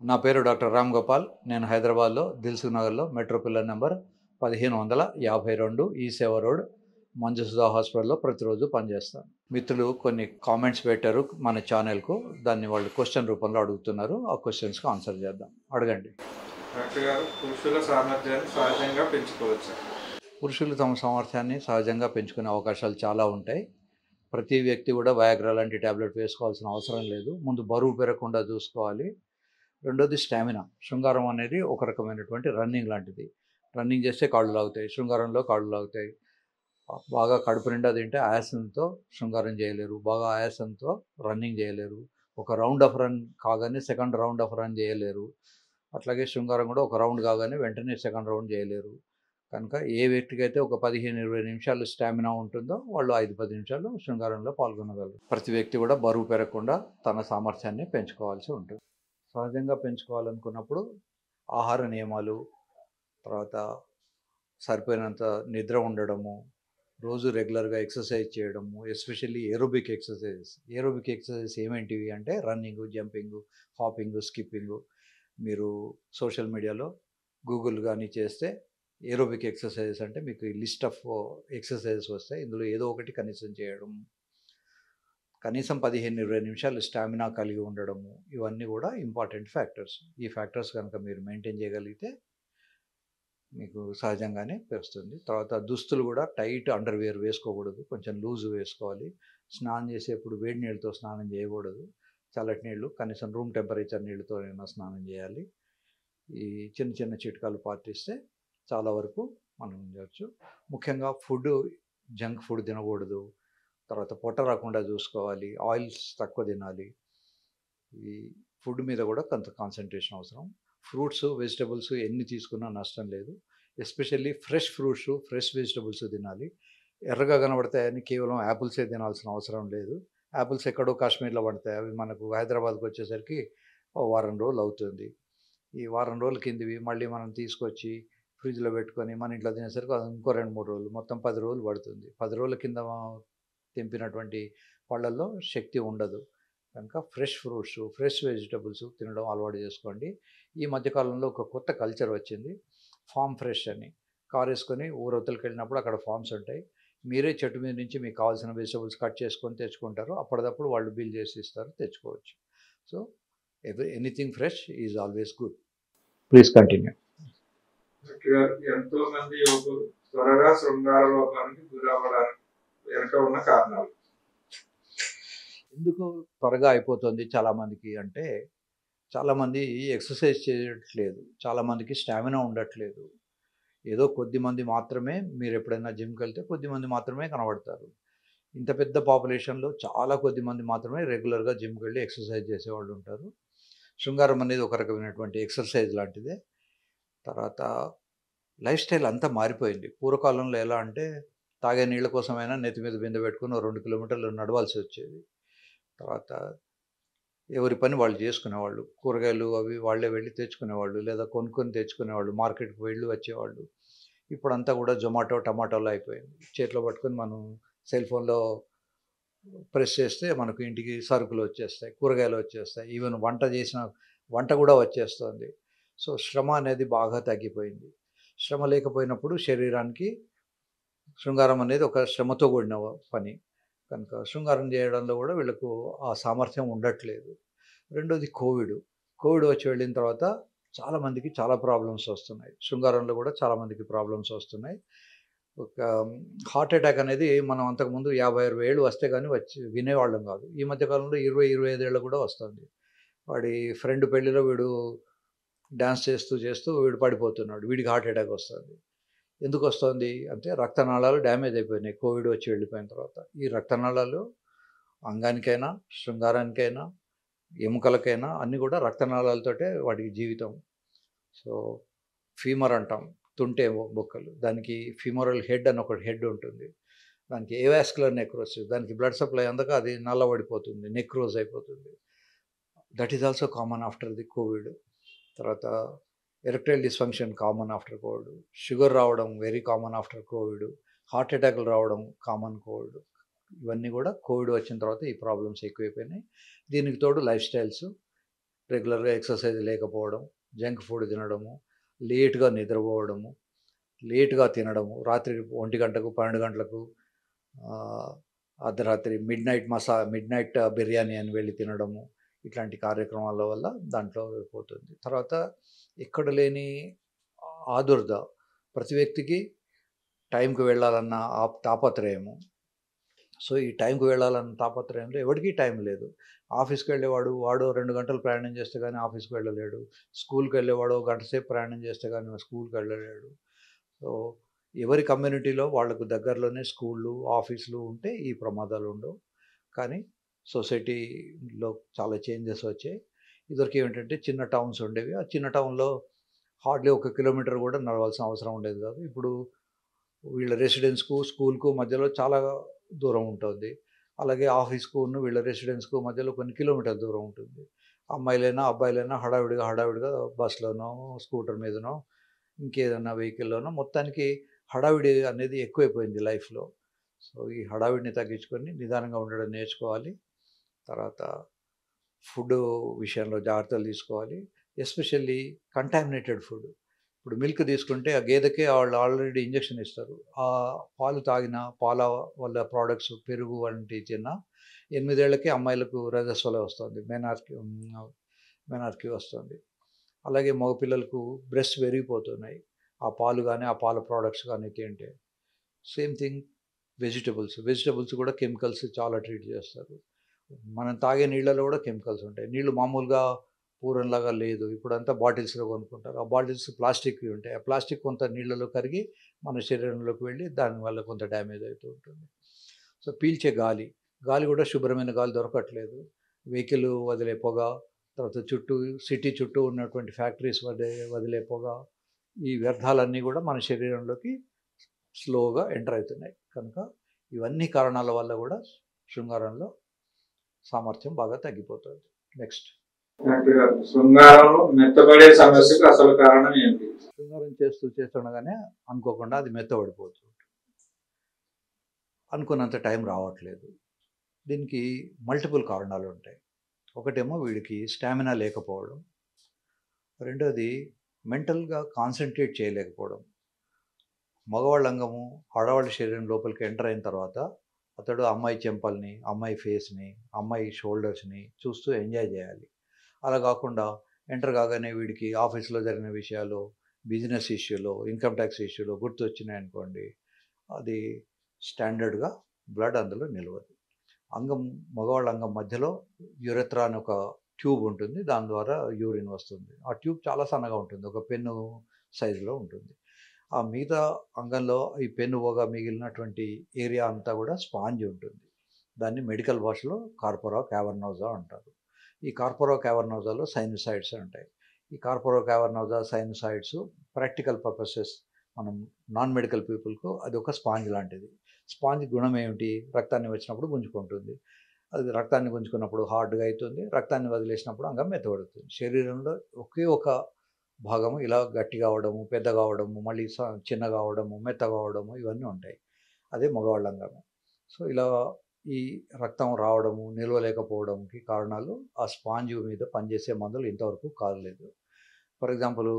నా పేరు డాక్టర్ రామ్ గోపాల్. నేను హైదరాబాద్‌లో దిల్సుఖ్ నగర్‌లో మెట్రో పిల్లర్ నంబర్ 1552 ఈ సేవ రోడ్ మంజుసుధా హాస్పిటల్‌లో ప్రతిరోజు పనిచేస్తాను. మిత్రులు కొన్ని కామెంట్స్ పెట్టారు మన ఛానెల్‌కు. దాన్ని వాళ్ళు క్వెషన్ రూపంలో అడుగుతున్నారు. ఆ క్వెషన్స్‌కి ఆన్సర్ చేద్దాం. అడగండి. డాక్టర్ గారు, పురుషుల సామర్థ్యాన్ని సహజంగా పెంచుకోవచ్చా? పురుషులు తమ సామర్థ్యాన్ని సహజంగా పెంచుకునే అవకాశాలు చాలా ఉంటాయి. ప్రతి వ్యక్తి కూడా వయాగ్రా లాంటి టాబ్లెట్ వేసుకోవాల్సిన అవసరం లేదు. ముందు బరువు పెరగకుండా చూసుకోవాలి. రెండోది స్టామినా. శృంగారం అనేది ఒక రకమైనటువంటి రన్నింగ్ లాంటిది. రన్నింగ్ చేస్తే కాళ్ళు లాగుతాయి. శృంగారంలో కాళ్ళు లాగుతాయి. బాగా కడుపు నిండా తింటే ఆయాసంతో శృంగారం చేయలేరు. బాగా ఆయాసంతో రన్నింగ్ చేయలేరు. ఒక రౌండ్ ఆఫ్ రన్ కాగానే సెకండ్ రౌండ్ ఆఫ్ రన్ చేయలేరు. అట్లాగే శృంగారం కూడా ఒక రౌండ్ కాగానే వెంటనే సెకండ్ రౌండ్ చేయలేరు. కనుక ఏ వ్యక్తికైతే ఒక 15, 20 నిమిషాలు స్టామినా ఉంటుందో వాళ్ళు 5, 10 నిమిషాలు శృంగారంలో పాల్గొనగలరు. ప్రతి వ్యక్తి కూడా బరువు పెరగకుండా తన సామర్థ్యాన్ని పెంచుకోవాల్సి ఉంటుంది. సహజంగా పెంచుకోవాలనుకున్నప్పుడు ఆహార నియమాలు, తర్వాత సరిపోయినంత నిద్ర ఉండడము, రోజు రెగ్యులర్‌గా ఎక్సర్సైజ్ చేయడము, especially aerobic exercises. Aerobic exercises ఏమేంటివి అంటే రన్నింగు, జంపింగు, హాపింగు, స్కిప్పింగు. మీరు సోషల్ మీడియాలో గూగుల్ గాని చేస్తే ఏరోబిక్ ఎక్సర్సైజెస్ అంటే మీకు లిస్ట్ ఆఫ్ ఎక్సర్సైజెస్ వస్తాయి. ఇందులో ఏదో ఒకటి కనీసం చేయడం. కనీసం 15, 20 నిమిషాలు స్టామినా కలిగి ఉండడము. ఇవన్నీ కూడా ఇంపార్టెంట్ ఫ్యాక్టర్స్. ఈ ఫ్యాక్టర్స్ కనుక మీరు మెయింటైన్ చేయగలిగితే మీకు సహజంగానే పెరుస్తుంది. తర్వాత దుస్తులు కూడా టైట్ అండర్‌వేర్ వేసుకోకూడదు. కొంచెం లూజ్ వేసుకోవాలి. స్నానం చేసేప్పుడు వేడి నీళ్ళతో స్నానం చేయకూడదు. చల్లటి నీళ్ళు కనీసం రూమ్ టెంపరేచర్ నీళ్ళతోనైనా స్నానం చేయాలి. ఈ చిన్న చిన్న చిట్కాలు పాటిస్తే చాలా వరకు మనం చేయొచ్చు. ముఖ్యంగా జంక్ ఫుడ్ తినకూడదు. తర్వాత పొట్ట రాకుండా చూసుకోవాలి. ఆయిల్స్ తక్కువ తినాలి. ఈ ఫుడ్ మీద కూడా కొంత కాన్సంట్రేషన్ అవసరం. ఫ్రూట్స్, వెజిటబుల్స్ ఎన్ని తీసుకున్నా నష్టం లేదు. Especially fresh fruits, fresh vegetables తినాలి. ఎర్రగా కనబడతాయని కేవలం యాపిల్సే తినాల్సిన అవసరం లేదు. యాపిల్స్ ఎక్కడో కాశ్మీర్‌లో పండుతాయి. అవి మనకు హైదరాబాద్‌కొచ్చేసరికి ఓ వారం రోజులు అవుతుంది. ఈ వారం రోజుల కిందవి మళ్ళీ మనం తీసుకొచ్చి ఫ్రిడ్జ్‌లో పెట్టుకొని మన ఇంట్లో తినేసరికి అది ఇంకో 2, 3 రోజులు మొత్తం 10 రోజులు పడుతుంది. 10 రోజుల కింద తెంపినటువంటి పళ్ళల్లో శక్తి ఉండదు. కనుక ఫ్రెష్ ఫ్రూట్స్, ఫ్రెష్ వెజిటబుల్స్ తినడం అలవాటు చేసుకోండి. ఈ మధ్య కాలంలో ఒక కొత్త కల్చర్ వచ్చింది. ఫార్మ్ ఫ్రెష్ అని. కారేసుకొని ఊరవతలకెళ్ళినప్పుడు అక్కడ ఫార్మ్స్ ఉంటాయి. మీరే చెట్టు మీద నుంచి మీకు కావాల్సిన వెజిటబుల్స్ కట్ చేసుకొని తెచ్చుకుంటారు. అప్పటిదప్పుడు వాళ్ళు బిల్ చేసి ఇస్తారు. తెచ్చుకోవచ్చు. So, anything fresh is always good. Please continue. Doctor గారు, ఎంతో మంది యువకులు త్వరగా శృంగార లోపానికి గురవ్వడానికి వెనుక ఉన్న కారణాలు. ఎందుకు త్వరగా అయిపోతుంది చాలామందికి అంటే, చాలామంది ఎక్సర్సైజ్ చేయట్లేదు. చాలామందికి స్టామినా ఉండట్లేదు. ఏదో కొద్దిమంది మాత్రమే మీరెప్పుడైనా జిమ్‌కెళ్తే కొద్దిమంది మాత్రమే కనబడతారు. ఇంత పెద్ద పాపులేషన్‌లో చాలా కొద్దిమంది మాత్రమే రెగ్యులర్‌గా జిమ్‌కెళ్ళి ఎక్సర్సైజ్ చేసేవాళ్ళుంటారు. శృంగారం అనేది ఒక రకమైనటువంటి ఎక్సర్సైజ్ లాంటిదే. తర్వాత లైఫ్ స్టైల్ అంతా మారిపోయింది. పూర్వకాలంలో ఎలా అంటే, తాగే నీళ్ళ కోసమైనా నెత్తి మీద బిందె పెట్టుకొని ఓ 2 కిలోమీటర్లు నడవాల్సొచ్చేది. తర్వాత ఎవరి పని వాళ్ళు చేసుకునేవాళ్ళు. కూరగాయలు అవి వాళ్ళే వెళ్లి తెచ్చుకునేవాళ్ళు. లేదా కొనుక్కొని తెచ్చుకునేవాళ్ళు. మార్కెట్‌కి వెళ్ళి వచ్చేవాళ్ళు. ఇప్పుడంతా కూడా జొమాటో, టమాటోలో అయిపోయింది. చేతిలో పట్టుకొని మనం సెల్ ఫోన్‌లో ప్రెస్ చేస్తే మనకు ఇంటికి సరుకులొచ్చేస్తాయి. కూరగాయలొచ్చేస్తాయి. ఈవెన్ వంట కూడా వచ్చేస్తోంది. సో, శ్రమ అనేది బాగా తగ్గిపోయింది. శ్రమ లేకపోయినప్పుడు శరీరానికి శృంగారం అనేది ఒక శ్రమతో కూడిన పని. కనుక శృంగారం చేయడంలో కూడా వీళ్ళకు ఆ సామర్థ్యం ఉండట్లేదు. రెండోది కోవిడ్. కోవిడ్ వచ్చి వెళ్ళిన తర్వాత చాలామందికి చాలా ప్రాబ్లమ్స్ వస్తున్నాయి. శృంగారంలో కూడా చాలామందికి ప్రాబ్లమ్స్ వస్తున్నాయి. ఒక హార్ట్ అటాక్ అనేది మనం అంతకుముందు 50, 60 ఏళ్ళు వస్తే గాని వినేవాళ్ళం కాదు. ఈ మధ్య కాలంలో 20, 25 ఏళ్ళకి కూడా వస్తుంది. వాడి ఫ్రెండ్ పెళ్ళిలో వీడు డాన్స్ చేస్తూ, చేస్తూ వీడు పడిపోతున్నాడు. వీడికి హార్ట్ అటాక్ వస్తుంది. ఎందుకొస్తోంది అంటే రక్తనాళాలు డ్యామేజ్ అయిపోయినాయి కోవిడ్ వచ్చి వెళ్ళిపోయిన తర్వాత. ఈ రక్తనాళాలు అంగానికైనా, శృంగారానికైనా, ఎముకలకైనా అన్నీ కూడా రక్తనాళాలతోటే వాటికి జీవితం. సో, ఫీమర్ అంటాం. తుంటె బొక్కలు. దానికి ఫీమోరల్ హెడ్ అని ఒకటి హెడ్ ఉంటుంది. దానికి ఏవాస్కులర్ నెక్రోసిస్. దానికి బ్లడ్ సప్లై అందక అది నల్లబడిపోతుంది. నెక్రోజ్ అయిపోతుంది. That is also common after the covid. తర్వాత erectile dysfunction common after covid. Sugar రావడం very common after covid. Heart అటాక్‌లు రావడం కామన్ కోవిడ్. ఇవన్నీ కూడా కోవిడ్ వచ్చిన తర్వాత ఈ ప్రాబ్లమ్స్ ఎక్కువైపోయినాయి. దీనికి తోడు లైఫ్ స్టైల్స్. రెగ్యులర్గా ఎక్సర్సైజ్ లేకపోవడం, జంక్ ఫుడ్ తినడము, లేట్గా నిద్రపోవడము, లేట్గా తినడము, రాత్రి 1 గంటకు 12 గంటలకు అర్ధరాత్రి మిడ్ నైట్ బిర్యానీ అని వెళ్ళి తినడము, ఇట్లాంటి కార్యక్రమాల వల్ల దాంట్లో పోతుంది. తర్వాత ఎక్కడ లేని ఆదుర్ద, ప్రతి వ్యక్తికి టైంకి వెళ్ళాలన్న తాపత్రయము. సో ఈ టైంకి వెళ్ళాలన్న తాపత్రయంలో ఎవరికీ టైం లేదు. ఆఫీస్కి వెళ్ళేవాడు 2 గంటలు ప్రయాణం చేస్తే కానీ ఆఫీస్కి వెళ్ళలేడు. స్కూల్కి వెళ్ళేవాడు గంట సేపు ప్రయాణం చేస్తే కానీ స్కూల్కి వెళ్ళలేడు. సో ఎవరి కమ్యూనిటీలో వాళ్ళకు దగ్గరలోనే స్కూళ్ళు, ఆఫీసులు ఉంటే ఈ ప్రమాదాలు ఉండవు. కానీ సొసైటీలో చాలా చేంజెస్ వచ్చాయి. ఇదివరకు ఏమిటంటే చిన్న టౌన్స్ ఉండేవి. ఆ చిన్న టౌన్లో హార్డ్లీ 1 కిలోమీటర్ కూడా నడవాల్సిన అవసరం ఉండేది కాదు. ఇప్పుడు వీళ్ళ రెసిడెన్స్కు, స్కూల్కు మధ్యలో చాలా దూరం ఉంటుంది. అలాగే ఆఫీస్కు వీళ్ళ రెసిడెన్స్కు మధ్యలో కొన్ని కిలోమీటర్ల దూరం ఉంటుంది. అమ్మాయిలైనా అబ్బాయిలైనా హడావిడిగా బస్సులోనో, స్కూటర్ మీదనో, ఇంకేదైనా వెహికల్లోనో మొత్తానికి హడావిడి అనేది ఎక్కువైపోయింది లైఫ్లో. సో ఈ హడావిడిని తగ్గించుకొని నిదానంగా ఉండడం నేర్చుకోవాలి. తర్వాత ఫుడ్ విషయంలో జాగ్రత్తలు తీసుకోవాలి. Especially contaminated food. ఇప్పుడు మిల్క్ తీసుకుంటే ఆ గేదెకే వాళ్ళు ఆల్రెడీ ఇంజెక్షన్ ఇస్తారు. ఆ పాలు తాగిన పాల వల్ల ప్రోడక్ట్స్ పెరుగు వంటి తిన్న 8 ఏళ్లకే అమ్మాయిలకు రజస్వల వస్తుంది, మెనార్కీ వస్తుంది. అలాగే మగపిల్లలకు బ్రెస్ట్ పెరిగిపోతున్నాయి ఆ పాలు కానీ ఆ పాల ప్రోడక్ట్స్ కానీ తింటే. సేమ్ థింగ్ వెజిటబుల్స్ కూడా కెమికల్స్ చాలా ట్రీట్ చేస్తారు. మనం తాగే నీళ్ళలో కూడా కెమికల్స్ ఉంటాయి. నీళ్ళు మామూలుగా పూర్వంలాగా లేదు. ఇప్పుడంతా బాటిల్స్లో కొనుక్కుంటారు. ఆ బాటిల్స్ ప్లాస్టిక్వి ఉంటాయి. ఆ ప్లాస్టిక్ కొంత నీళ్ళలో కరిగి మన శరీరంలోకి వెళ్ళి దానివల్ల కొంత డ్యామేజ్ అవుతూ ఉంటుంది. సో పీల్చే గాలి కూడా శుభ్రమైన గాలి దొరకట్లేదు. వెహికల్ వదిలే పొగ, తర్వాత సిటీ చుట్టూ ఉన్నటువంటి ఫ్యాక్టరీస్ వదిలే పొగ, ఈ వ్యర్థాలన్నీ కూడా మన శరీరంలోకి స్లోగా ఎంటర్ అవుతున్నాయి. కనుక ఇవన్నీ కారణాల వల్ల కూడా శృంగారంలో సామర్థ్యం బాగా తగ్గిపోతుంది. నెక్స్ట్, శృంగారంలో మెత్తబడే సమస్యకు అసలు కారణం ఏంటి? శృంగారం చేస్తుండగానే అనుకోకుండా అది మెత్తబడిపోతుంది. అనుకున్నంత టైం రావట్లేదు. దీనికి మల్టిపుల్ కారణాలు ఉంటాయి. ఒకటేమో వీడికి స్టామినా లేకపోవడం, రెండోది మెంటల్గా కాన్సన్ట్రేట్ చేయలేకపోవడం. మగవాళ్ళ అంగము ఆడవాళ్ళ శరీరం లోపలికి ఎంటర్ అయిన తర్వాత అతడు అమ్మాయి చెంపల్ని, అమ్మాయి ఫేస్ని, అమ్మాయి షోల్డర్స్ని చూస్తూ ఎంజాయ్ చేయాలి. అలా కాకుండా ఎంటర్ కాగానే వీడికి ఆఫీస్లో జరిగిన విషయాలు, బిజినెస్ ఇష్యూలో, ఇన్కమ్ ట్యాక్స్ ఇష్యూలో గుర్తొచ్చినాయి అనుకోండి, అది స్టాండర్డ్గా బ్లడ్ అందులో నిలవదు. మగవాళ్ళ అంగం మధ్యలో యురెత్రా అని ఒక ట్యూబ్ ఉంటుంది. దాని ద్వారా యూరిన్ వస్తుంది. ఆ ట్యూబ్ చాలా సన్నగా ఉంటుంది, ఒక పెన్ను సైజులో ఉంటుంది. ఆ మిగతా అంగంలో ఈ పెన్ను పోగా మిగిలినటువంటి ఏరియా అంతా కూడా స్పాంజ్ ఉంటుంది. దాన్ని మెడికల్ భాషలో కార్పొరా క్యావర్నోజా అంటారు. ఈ కార్పొరా క్యావర్నోజాలో సైనసైడ్స్ ఉంటాయి. ఈ కార్పొరా క్యావర్నోజా సైనసైడ్స్ ప్రాక్టికల్ పర్పసెస్, మనం నాన్ మెడికల్ పీపుల్కు అది ఒక స్పాంజ్ లాంటిది. స్పాంజ్ గుణం ఏమిటి? రక్తాన్ని వచ్చినప్పుడు గుంజుకుంటుంది. అది రక్తాన్ని గుంజుకున్నప్పుడు హార్డ్గా అవుతుంది, రక్తాన్ని వదిలేసినప్పుడు అంగం మెత్తబడుతుంది. శరీరంలో ఒకే ఒక భాగము ఇలా గట్టిగా అవడము, పెద్దగా అవడము, మళ్ళీ చిన్నగా అవడము, మెత్తగా అవడము, ఇవన్నీ ఉంటాయి. అదే మగవాళ్ళ అంగము. సో ఇలా ఈ రక్తం రావడము, నిల్వలేకపోవడంకి కారణాలు ఆ స్పాంజ్ మీద పనిచేసే మందులు ఇంతవరకు కాలేదు. ఫర్ ఎగ్జాంపుల్,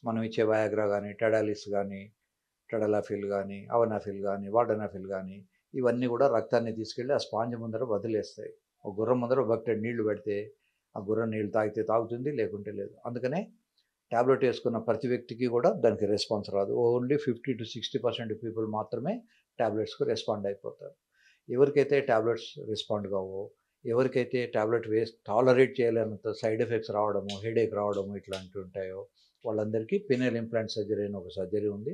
మనం ఇచ్చే వయాగ్రా కానీ, టెడాలిస్ కానీ, టెడలాఫిల్ కానీ, అవనాఫిల్ కానీ, వార్డనాఫిల్ కానీ, ఇవన్నీ కూడా రక్తాన్ని తీసుకెళ్ళి ఆ స్పాంజ్ ముందర వదిలేస్తాయి. ఒక గుర్రం ముందర బకెట్ నీళ్లు పెడితే ఆ గుర్రం నీళ్ళు తాగితే తాగుతుంది, లేకుంటే లేదు. అందుకనే ట్యాబ్లెట్ వేసుకున్న ప్రతి వ్యక్తికి కూడా దానికి రెస్పాన్స్ రాదు. ఓన్లీ 50 to 60% పీపుల్ మాత్రమే ట్యాబ్లెట్స్కు రెస్పాండ్ అయిపోతారు. ఎవరికైతే ట్యాబ్లెట్స్ రెస్పాండ్ కావో, ఎవరికైతే ట్యాబ్లెట్ టాలరేట్ చేయలేనంత సైడ్ ఎఫెక్ట్స్ రావడము, హెడేక్ రావడము ఇట్లాంటివి ఉంటాయో వాళ్ళందరికీ పినల్ ఇంప్లాంట్ సర్జరీ అని ఒక సర్జరీ ఉంది.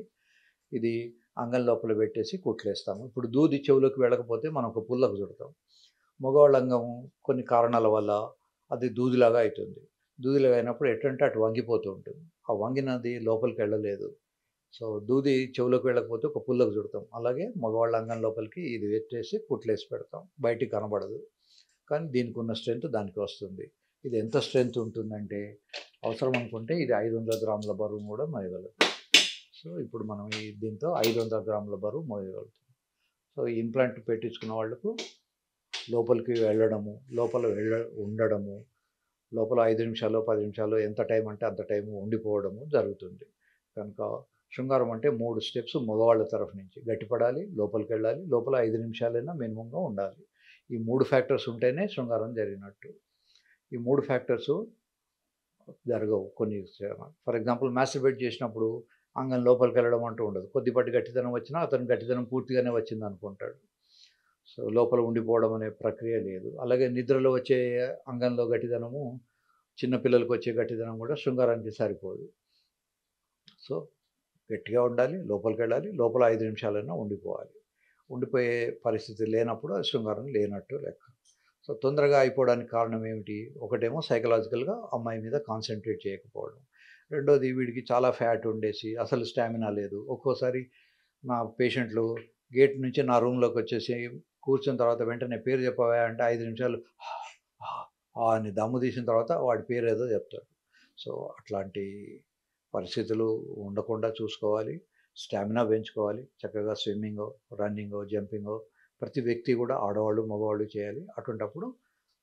ఇది అంగం లోపల పెట్టేసి కుట్లేస్తాము. ఇప్పుడు దూది చెవులోకి వెళ్ళకపోతే మనం ఒక పుల్లకు చుడతాం. మగవాళ్ళ అంగము కొన్ని కారణాల వల్ల అది దూదిలాగా అవుతుంది. దూదిలాగా అయినప్పుడు ఎట్టంటే అటు వంగిపోతూ ఉంటుంది. ఆ వంగినది లోపలికి వెళ్ళలేదు. సో దూది చెవులోకి వెళ్ళకపోతే ఒక పుల్లకు చుడతాం. అలాగే మగవాళ్ళ అంగం లోపలికి ఇది పెట్టేసి కుట్లేసి పెడతాం. బయటికి కనబడదు, కానీ దీనికి ఉన్న స్ట్రెంత్ దానికి వస్తుంది. ఇది ఎంత స్ట్రెంత్ ఉంటుందంటే, అవసరం అనుకుంటే ఇది 500 గ్రాముల బరువు కూడా మోయగలదు. సో ఇప్పుడు మనం దీంతో 500 గ్రాముల బరువు మోయగలుగుతాం. సో ఈ ఇంప్లాంట్ పెట్టించుకున్న వాళ్ళకు లోపలికి వెళ్ళడము, లోపల ఉండడము, లోపల 5 నిమిషాలు 10 నిమిషాలు ఎంత టైం అంటే అంత టైం ఉండిపోవడము జరుగుతుంది. కనుక శృంగారం అంటే 3 స్టెప్స్ మగవాళ్ళ తరఫు నుంచి గట్టిపడాలి, లోపలికి వెళ్ళాలి, లోపల 5 నిమిషాలైనా మినిమంగా ఉండాలి. ఈ 3 ఫ్యాక్టర్స్ ఉంటేనే శృంగారం జరిగినట్టు. ఈ 3 ఫ్యాక్టర్స్ జరగవు కొన్ని. ఫర్ ఎగ్జాంపుల్ మాస్టర్బేట్ చేసినప్పుడు అంగం లోపలికి వెళ్ళడం అంటూ ఉండదు. కొద్దిపాటి గట్టిదనం వచ్చినా అతను గట్టిదనం పూర్తిగానే వచ్చింది అనుకుంటాడు. సో లోపల ఉండిపోవడం అనే ప్రక్రియ లేదు. అలాగే నిద్రలో వచ్చే అంగంలో గట్టిదనము చిన్న పిల్లలకు వచ్చే గట్టిదనం కూడా శృంగారానికి సరిపోదు. సో గట్టిగా ఉండాలి, లోపలికి వెళ్ళాలి, లోపల 5 నిమిషాలైనా ఉండిపోవాలి. ఉండిపోయే పరిస్థితి లేనప్పుడు అది శృంగారం లేనట్టు లెక్క. సో తొందరగా అయిపోవడానికి కారణం ఏమిటి? ఒకటేమో సైకలాజికల్గా అమ్మాయి మీద కాన్సన్ట్రేట్ చేయకపోవడం. రెండోది వీడికి చాలా ఫ్యాట్ ఉండేసి అసలు స్టామినా లేదు. ఒక్కోసారి నా పేషెంట్లు గేట్ నుంచి నా రూమ్లోకి వచ్చేసి కూర్చున్న తర్వాత వెంటనే పేరు చెప్పవా అంటే 5 నిమిషాలు అని దమ్ము తీసిన తర్వాత వాడి పేరు ఏదో చెప్తాడు. సో అట్లాంటి పరిస్థితులు ఉండకుండా చూసుకోవాలి. స్టామినా పెంచుకోవాలి. చక్కగా స్విమ్మింగో, రన్నింగో, జంపింగో ప్రతి వ్యక్తి కూడా ఆడవాళ్ళు, మగవాళ్ళు చేయాలి. అటువంటప్పుడు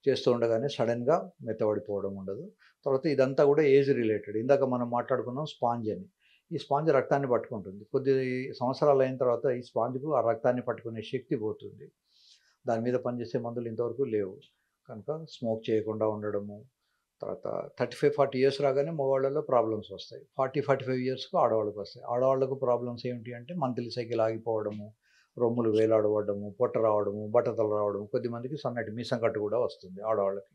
చేస్తూ ఉండగానే సడన్గా మెత్తబడిపోవడం ఉండదు. తర్వాత ఇదంతా కూడా ఏజ్ రిలేటెడ్. ఇందాక మనం మాట్లాడుకున్నాం స్పాంజ్ అని. ఈ స్పాంజ్ రక్తాన్ని పట్టుకుంటుంది. కొద్ది సంవత్సరాలు అయిన తర్వాత ఈ స్పాంజ్కు ఆ రక్తాన్ని పట్టుకునే శక్తి పోతుంది. దాని మీద పనిచేసే మందులు ఇంతవరకు లేవు. కనుక స్మోక్ చేయకుండా ఉండడము, తర్వాత 35-40 ఇయర్స్ రాగానే మగవాళ్ళలో ప్రాబ్లమ్స్ వస్తాయి. 40-45 ఇయర్స్‌కు ఆడవాళ్ళకి వస్తాయి. ఆడవాళ్ళకు ప్రాబ్లమ్స్ ఏమిటి అంటే మంత్లీ సైకిల్ ఆగిపోవడము, రొమ్ములు వేలాడబడము, పొట్ట రావడము, బట్టతల రావడము, కొద్దిమందికి సన్నటి మీసం కట్టు కూడా వస్తుంది ఆడవాళ్ళకి.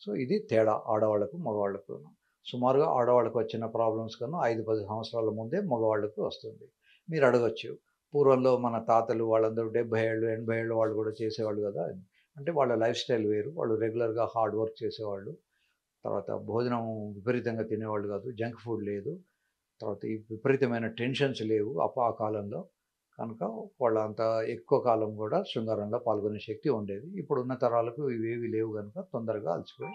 సో ఇది తేడా ఆడవాళ్ళకు, మగవాళ్ళకును. సుమారుగా ఆడవాళ్ళకు వచ్చిన ప్రాబ్లమ్స్ కన్నా 5-10 సంవత్సరాల ముందే మగవాళ్ళకు వస్తుంది. మీరు అడగొచ్చు, పూర్వంలో మన తాతలు వాళ్ళందరూ 70 ఏళ్ళు, 80 ఏళ్ళు వాళ్ళు కూడా చేసేవాళ్ళు కదా అని. అంటే వాళ్ళ లైఫ్ స్టైల్ వేరు. వాళ్ళు రెగ్యులర్‌గా హార్డ్ వర్క్ చేసేవాళ్ళు. తర్వాత భోజనం విపరీతంగా తినేవాళ్ళు కాదు. జంక్ ఫుడ్ లేదు. తర్వాత ఈ విపరీతమైన టెన్షన్స్ లేవు ఆ కాలంలో. కనుక వాళ్ళంత ఎక్కువ కాలం కూడా శృంగారంలో పాల్గొనే శక్తి ఉండేది. ఇప్పుడున్న తరాలకు ఇవేవి లేవు గనుక తొందరగా అలసిపోయి